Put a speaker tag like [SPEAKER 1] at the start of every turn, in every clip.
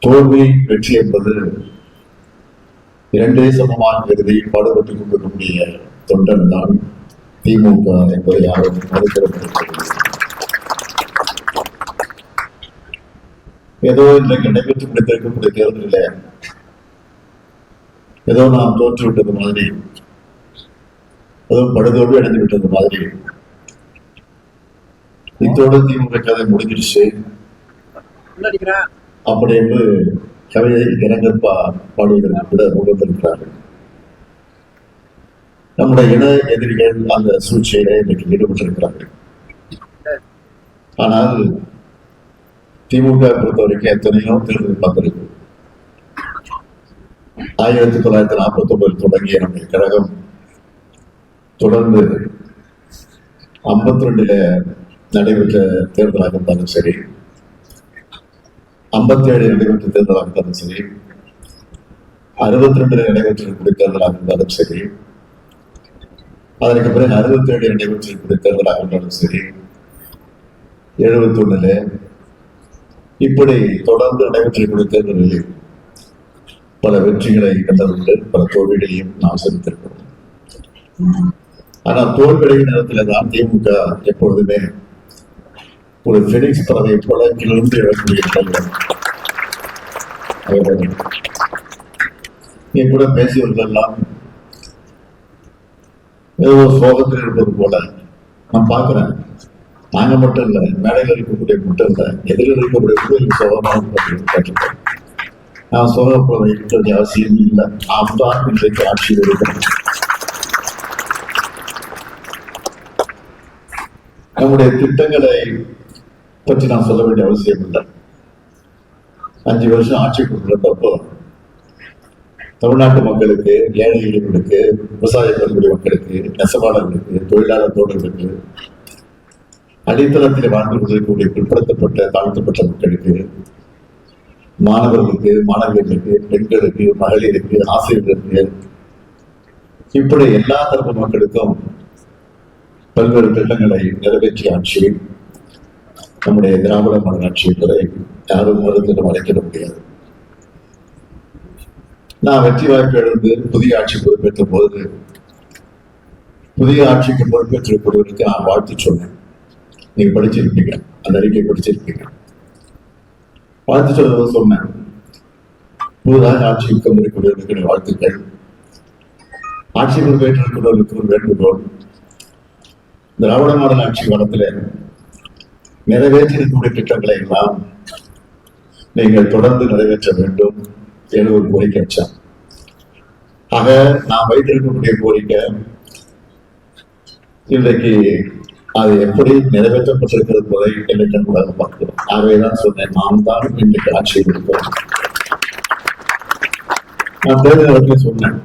[SPEAKER 1] தோல்வி வெற்றி என்பது இரண்டே சமமான கருதி பாடுபட்டுக் கொண்டிருக்கக்கூடிய தொண்டன் தான் திமுக என்பதை யாரும் மறுக்கிறப்பட்டிருக்கிறது. ஏதோ இன்றைக்கு நடைபெற்று முடித்திருக்கக்கூடிய தேர்தலில் ஏதோ நாம் தோற்றுவிட்டது மாதிரி, ஏதோ படுதோடு அடைந்து விட்டது மாதிரி, இத்தோடு திமுக கதை முடிஞ்சிருச்சு அப்படி என்று கவிதை இரங்கற்பா பாடுவதற்கு கூட முகத்திருக்கிறார்கள். நம்முடைய இன எதிரிகள் அந்த சூழ்ச்சியிலே இன்றைக்கு ஈடுபட்டிருக்கிறார்கள். ஆனால் திமுக பொறுத்த வரைக்கும் எத்தனையோ தேர்தல் பார்த்திருக்கு. 1949 தொடங்கிய நம்முடைய கழகம் தொடர்ந்து 52 நடைபெற்ற தேர்தலாக இருந்தாலும் சரி, 57 நடைபெற்ற தேர்தலாக இருந்தாலும் சரி, 62 நடைபெற்றிருக்கக்கூடிய தேர்தலாக இருந்தாலும் சரி, அதற்கு பிறகு 67 நடைபெற்றிருக்கக்கூடிய தேர்தலாக இருந்தாலும் சரி, 71 இப்படி தொடர்ந்து நடைபெற்றிருக்கக்கூடிய தேர்தல்களில் பல வெற்றிகளை கண்டதுண்டு, பல தோல்விகளையும் நாம் சந்தித்திருக்கிறோம். ஆனால் தோல்வியடையும் நேரத்தில் தான் திமுக எப்பொழுதுமே ஒரு பெனிக்ஸ் பறவை போல கிளர்ந்து எழக்கூடிய தலைவர். இங்கே கூட பேசியவர்கள் எல்லாம் ஏதோ சோகத்தில் இருப்பது போல நான் பார்க்கிறேன். நாங்க மட்டும் இல்லை, மேடையில் இருக்கக்கூடிய மட்டும் இல்லை, எதிரில் இருக்கக்கூடிய சோகமாக கேட்டிருக்கேன். நான் சோகப்பட இருக்கிறது அவசியம் இல்லை. நாம் தான் இன்றைக்கு ஆட்சியில் இருக்கிறோம். நம்முடைய திட்டங்களை பற்றி நான் சொல்ல வேண்டிய அவசியம் இல்லை. 5 வருஷம் ஆட்சி கொடுக்கிறப்போ தமிழ்நாட்டு மக்களுக்கு, ஏழை எளியவர்களுக்கு, விவசாய பெறக்கூடிய மக்களுக்கு, நெசவாளர்களுக்கு, தொழிலாளர் தோழர்களுக்கு, அடித்தளத்தில் வாழ்ந்து கொண்டிருக்கக்கூடிய பிற்படுத்தப்பட்ட தாழ்த்தப்பட்ட மக்களுக்கு, மாணவர்களுக்கு, மாணவியர்களுக்கு, பெண்களுக்கு, மகளிருக்கு, ஆசிரியர்களுக்கு, இப்படி எல்லா தரப்பு மக்களுக்கும் பல்வேறு திட்டங்களை நிறைவேற்றிய ஆட்சி நம்முடைய திராவிட மாடல் ஆட்சி என்பதை யாரும் மறுத்திடம் அழைக்கிட முடியாது. நான் வெற்றி வாய்ப்பு எழுந்து புதிய ஆட்சி பொறுப்பேற்ற போது புதிய ஆட்சிக்கு பொறுப்பேற்றிருப்பவர்களுக்கு நான் வாழ்த்து சொன்னேன். நீங்க படிச்சிருப்பீங்க, அந்த அறிக்கை படிச்சிருப்பீங்க. வாழ்த்து சொல்றத சொன்னேன். புதிதாக ஆட்சிக்கு இருக்கக்கூடியவர்களுக்கு வாழ்த்துக்கள். ஆட்சி பொறுப்பேற்றிருக்கிறவர்களுக்கு ஒரு வேண்டுகோள். திராவிட மாடல் ஆட்சி காலத்தில் நிறைவேற்றிருக்கக்கூடிய திட்டங்களை எல்லாம் நீங்கள் தொடர்ந்து நிறைவேற்ற வேண்டும் என ஒரு கோரிக்கை வச்சான். ஆக நாம் வைத்திருக்கக்கூடிய கோரிக்கை இன்றைக்கு அது எப்படி நிறைவேற்றப்பட்டிருக்கிறது என்பதை என்னை கூட பார்க்கிறோம். ஆகவேதான் சொன்னேன், நாம் தான் இன்றைக்கு ஆட்சியில் இருக்கிறோம். நான் தேர்தல் இடத்துல சொன்னேன்,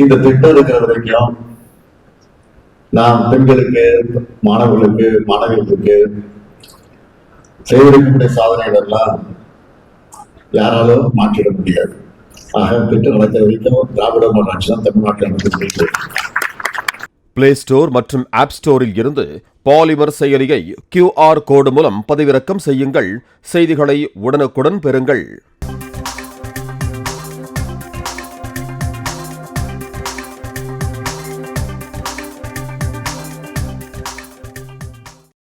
[SPEAKER 1] இந்த திட்டம் இருக்கிற வரைக்கும் நாம் பெண்களுக்கு, மாணவர்களுக்கு, மாணவிகளுக்கு செய்திருக்கக்கூடிய சாதனைகள் எல்லாம் யாராலும் மாற்றிட முடியாது. ஆக திட்டம் நடக்கிற வரைக்கும் திராவிட மாடல் ஆட்சி தான் தமிழ்நாட்டில் நடந்து.
[SPEAKER 2] பிளே ஸ்டோர் மற்றும் ஆப் ஸ்டோரில் இருந்து பாலிமர் செயலியை QR கோடு மூலம் பதிவிறக்கம் செய்யுங்கள். செய்திகளை உடனுக்குடன் பெறுங்கள்.